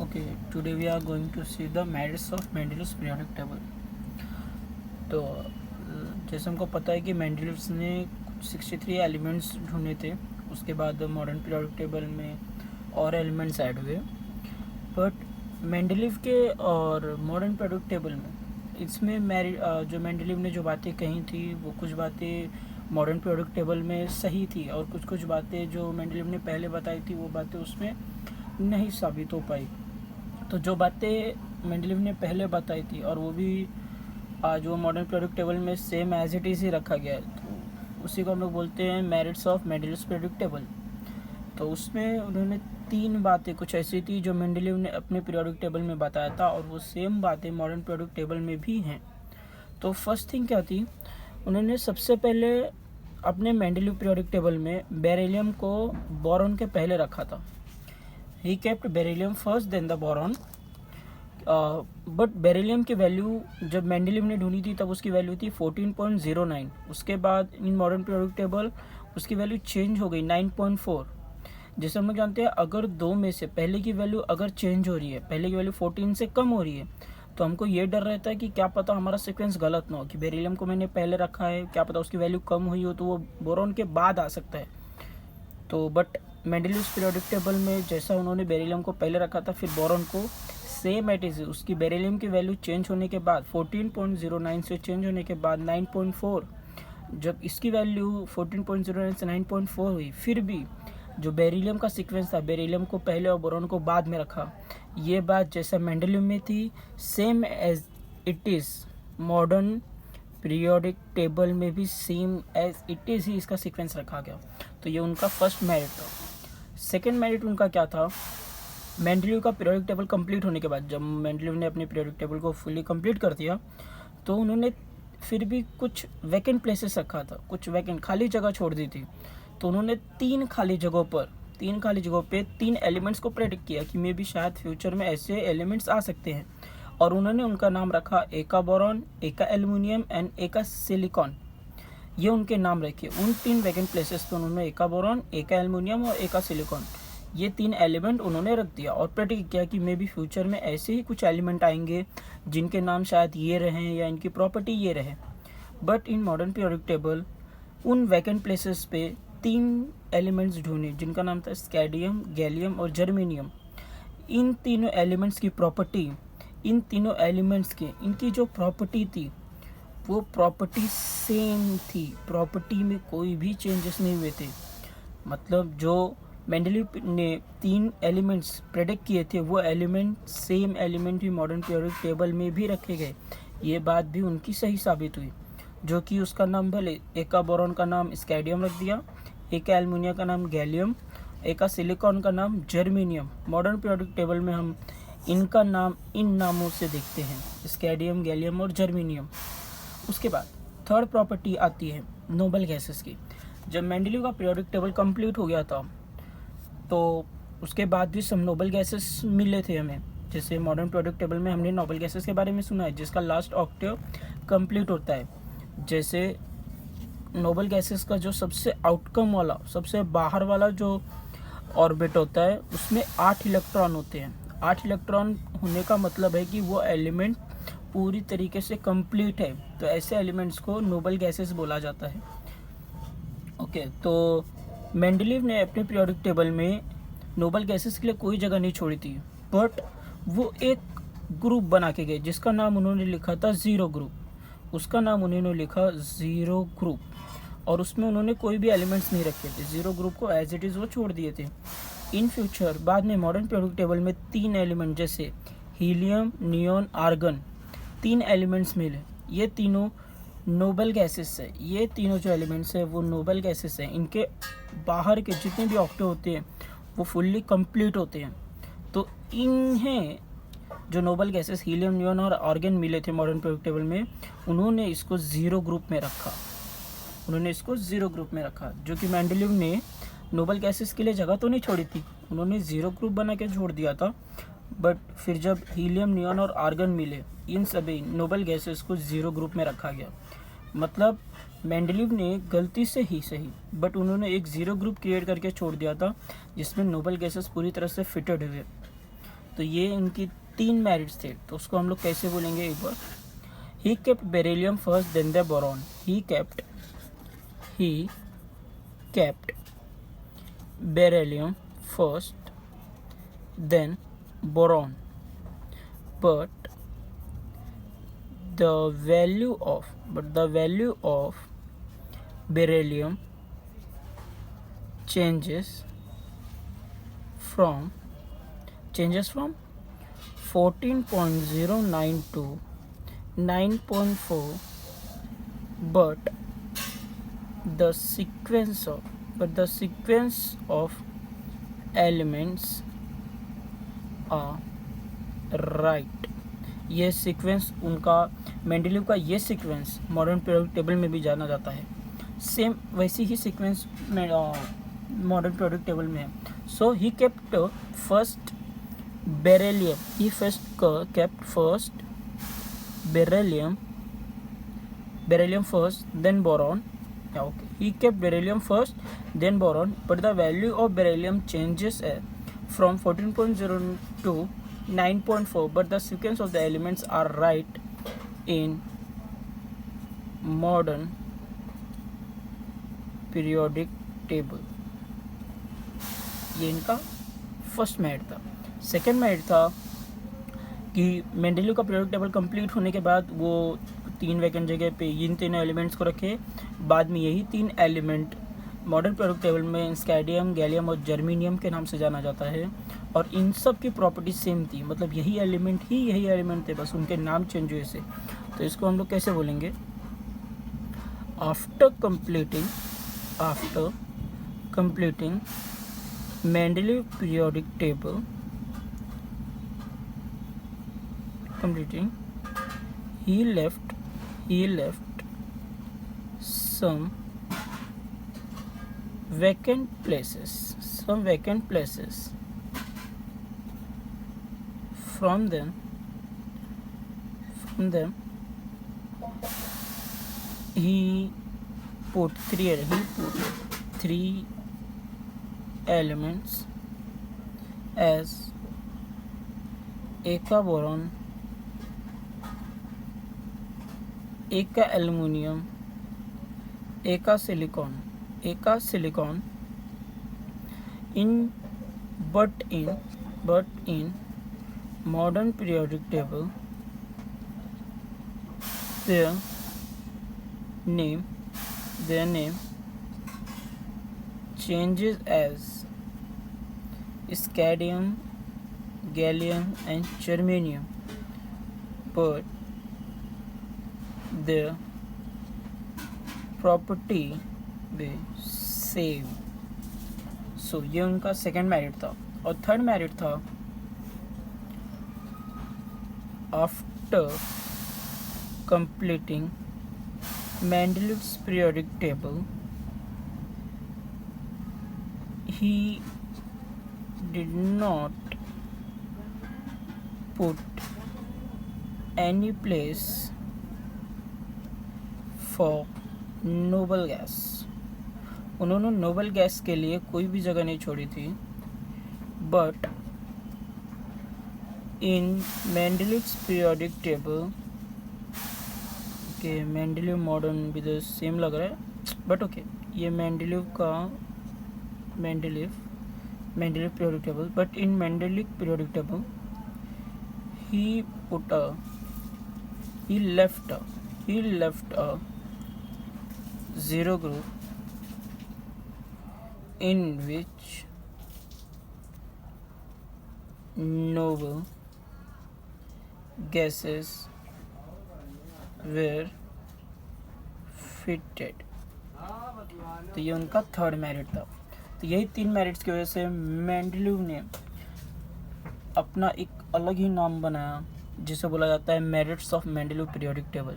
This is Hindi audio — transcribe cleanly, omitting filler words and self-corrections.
Okay, today we are going to see the merits of Mendeleev's periodic table. तो जैसे हमको पता है कि मेंडलीव्स ने 63 एलिमेंट्स ढूंढे थे, उसके बाद मॉडर्न पीरियोडिक टेबल में और एलिमेंट्स ऐड हुए। बट मेंडलीव के और मॉडर्न पीरियोडिक टेबल में इसमें जो मेंडलीव ने जो बातें कही थी वो कुछ बातें मॉडर्न पीरियोडिक टेबल में सही थी और कुछ बातें जो मेंडलीव ने पहले बताई थी वो बातें उसमें नहीं साबित हो पाई। तो जो बातें मेंडलीव ने पहले बताई थी और वो भी आज वो मॉडर्न पीरियोडिक टेबल में सेम एज इट इज़ ही रखा गया है, तो उसी को हम लोग बोलते हैं merits of Mendeleev's periodic table. तो उसमें उन्होंने 3 बातें कुछ ऐसी थी जो मेंडलीव ने अपने पीरियोडिक टेबल में बताया था और वो सेम बातें मॉडर्न पीरियोडिक टेबल में भी हैं। तो फर्स्ट थिंग क्या थी, उन्होंने सबसे पहले अपने मेंडलीव पीरियोडिक टेबल में बेरिलियम को बोरॉन के पहले रखा था। He kept beryllium first then the boron. But beryllium की वैल्यू जब मेंडलीव ने ढूंढी थी तब उसकी वैल्यू थी 14.09। उसके बाद इन मॉडर्न पीरियोडिक टेबल उसकी वैल्यू चेंज हो गई 9.4। जैसे हम लोग जानते हैं अगर दो में से पहले की वैल्यू अगर चेंज हो रही है, पहले की वैल्यू 14 से कम हो रही है, तो हमको ये डर रहता है कि क्या पता हमारा सीक्वेंस गलत ना हो, कि बेरिलियम को मैंने पहले रखा है, क्या पता उसकी वैल्यू कम हुई हो तो वो बोरॉन के बाद आ सकता है। तो बट मेंडलीव्स पीरियोडिक टेबल में जैसा उन्होंने बेरिलियम को पहले रखा था, फिर बोरॉन को सेम एट इज उसकी बेरिलियम की वैल्यू चेंज होने के बाद 14.09 से चेंज होने के बाद 9.4, जब इसकी वैल्यू 14.09 से 9.4 हुई, फिर भी जो बेरिलियम का सीक्वेंस था बेरिलियम को पहले और बोरॉन को बाद में रखा। ये बात जैसा मेंडलीव में थी same as it is modern periodic table में भी सेम एज इट इज़ ही इसका सीक्वेंस रखा गया। तो ये उनका फर्स्ट मेरिट था। सेकेंड मेरिट उनका क्या था, मेंडलीव का पीरियोडिक टेबल कंप्लीट होने के बाद, जब मेंडलीव ने अपने पीरियोडिक टेबल को फुली कंप्लीट कर दिया, तो उन्होंने फिर भी कुछ वैकेंट प्लेसेस रखा था, कुछ वैकेंट खाली जगह छोड़ दी थी। तो उन्होंने 3 खाली जगहों पे 3 एलिमेंट्स को प्रेडिक्ट किया कि मे भी शायद फ्यूचर में ऐसे एलिमेंट्स आ सकते हैं, और उन्होंने उनका नाम रखा एक का बोरॉन, एक का एल्युमिनियम एंड एक का सिलिकॉन। ये उनके नाम रखे उन 3 वैकेंट प्लेसेस पे। उन्होंने एक का बोरॉन, एक का एल्युमिनियम और एक का सिलिकॉन, ये 3 एलिमेंट उन्होंने रख दिया और प्रेडिक्ट किया कि मे बी फ्यूचर में ऐसे ही कुछ एलिमेंट आएंगे जिनके नाम शायद ये रहें या इनकी प्रॉपर्टी ये रहे। But in modern periodic table उन वैकेंट प्लेसेस पे 3 एलिमेंट्स ढूंढे जिनका नाम था स्कैडियम, गैलियम और जर्मेनियम। इन तीनों एलिमेंट्स की प्रॉपर्टी, इन तीनों एलिमेंट्स के इनकी जो प्रॉपर्टी थी वो प्रॉपर्टी सेम थी, प्रॉपर्टी में कोई भी चेंजेस नहीं हुए थे। मतलब जो मेंडलीव ने 3 एलिमेंट्स प्रेडिक्ट किए थे वो एलिमेंट सेम एलिमेंट ही मॉडर्न पीरियोडिक टेबल में भी रखे गए। ये बात भी उनकी सही साबित हुई, जो कि उसका नाम भले एक का बोरॉन का नाम स्कैडियम रख दिया, एक का एल्युमिनियम का नाम गैलियम, एक का सिलिकॉन का नाम जर्मेनियम। मॉडर्न पीरियोडिक टेबल में हम इनका नाम इन नामों से देखते हैं, स्कैडियम, गैलियम और जर्मेनियम। उसके बाद थर्ड प्रॉपर्टी आती है नोबल गैसेस की। जब मेंडलीव का पीरियोडिक टेबल कंप्लीट हो गया था तो उसके बाद भी सब नोबल गैसेस मिले थे हमें। जैसे मॉडर्न पीरियोडिक टेबल में हमने नोबल गैसेस के बारे में सुना है जिसका लास्ट ऑक्टेव कंप्लीट होता है। जैसे नोबल गैसेस का जो सबसे आउटकम वाला, सबसे बाहर वाला जो ऑर्बिट होता है उसमें 8 इलेक्ट्रॉन होते हैं। 8 इलेक्ट्रॉन होने का मतलब है कि वो एलिमेंट पूरी तरीके से कंप्लीट है, तो ऐसे एलिमेंट्स को नोबल गैसेस बोला जाता है। ओके, तो मेंडलीव ने अपने पीरियोडिक टेबल में नोबल गैसेस के लिए कोई जगह नहीं छोड़ी थी, बट वो एक ग्रुप बना के गए जिसका नाम उन्होंने लिखा था ज़ीरो ग्रुप। उसका नाम उन्होंने लिखा ज़ीरो ग्रुप, और उसमें उन्होंने कोई भी एलिमेंट्स नहीं रखे थे। ज़ीरो ग्रुप को एज इट इज़ वो छोड़ दिए थे। इन फ्यूचर बाद में मॉडर्न पीरियोडिक टेबल में 3 एलिमेंट जैसे हीलियम, नियॉन, आर्गन, 3 एलिमेंट्स मिले। ये तीनों नोबल गैसेस है। ये तीनों जो एलिमेंट्स है वो नोबल गैसेस हैं। इनके बाहर के जितने भी ऑक्टेव होते हैं वो फुल्ली कंप्लीट होते हैं। तो इन्हें जो नोबल गैसेस हीलियम, नियॉन और आर्गन मिले थे मॉडर्न पीरियोडिक टेबल में, उन्होंने इसको ज़ीरो ग्रुप में रखा। जो कि मेंडलीव ने नोबल गैसेस के लिए जगह तो नहीं छोड़ी थी, उन्होंने ज़ीरो ग्रुप बना के छोड़ दिया था। बट फिर जब हीलियम, नियॉन और आर्गन मिले, इन सभी नोबल गैसेस को ज़ीरो ग्रुप में रखा गया। मतलब मेंडलीव ने गलती से ही सही, बट उन्होंने एक ज़ीरो ग्रुप क्रिएट करके छोड़ दिया था जिसमें नोबल गैसेस पूरी तरह से फिटेड हुए। तो ये उनकी 3 मेरिट्स थे, तो उसको हम लोग कैसे बोलेंगे एक बार। He kept beryllium first then the boron. He kept beryllium first then boron, but the value of beryllium changes from 14.09 to 9.4, but the sequence of elements are right। ये सीक्वेंस उनका मेंडेलीव का ये सीक्वेंस मॉडर्न पीरियोडिक टेबल में भी जाना जाता है। सेम वैसी ही सीक्वेंस में मॉडर्न पीरियोडिक टेबल में है। So he kept first beryllium, he kept first beryllium first then boron। Okay, he kept beryllium first then boron, but the value of beryllium changes from 14.0 to 9.4, but the sequence of the elements are right in modern periodic table। ये इनका फर्स्ट मेरिट था। सेकेंड मेरिट था कि मेंडेलीव का पीरियोडिक टेबल कंप्लीट होने के बाद वो 3 वैकेंट जगह पे इन तीनों एलिमेंट्स को रखे। बाद में यही 3 एलिमेंट मॉडर्न पीरियोडिक टेबल में स्कैडियम, गैलियम और जर्मेनियम के नाम से जाना जाता है, और इन सब की प्रॉपर्टी सेम थी, मतलब यही एलिमेंट थे, बस उनके नाम चेंज हुए से। तो इसको हम लोग कैसे बोलेंगे। After completing Mendeleev periodic table, he left some vacant places from them he put 3 elements as एक का बोरॉन, एक का एल्युमिनियम, एक का silicon but in modern periodic table their name changes as scandium, gallium and germanium, but their property भी सेम। सो ये उनका सेकेंड मेरिट था। और थर्ड मेरिट था after completing Mendeleev's periodic table he did not put any place for noble gas. उन्होंने नोबल गैस के लिए कोई भी जगह नहीं छोड़ी थी, but in Mendeleev's periodic table के मेंडेलीव मॉडर्न भी तो सेम लग रहा है, बट ओके, ये Mendeleev periodic table, but in Mendeleev periodic table he left a zero group in which noble gases were fitted। तो ये उनका थर्ड मेरिट था। तो यही 3 मेरिट्स की वजह से मेंडेलीव ने अपना एक अलग ही नाम बनाया, जिसे बोला जाता है merits of Mendeleev periodic table.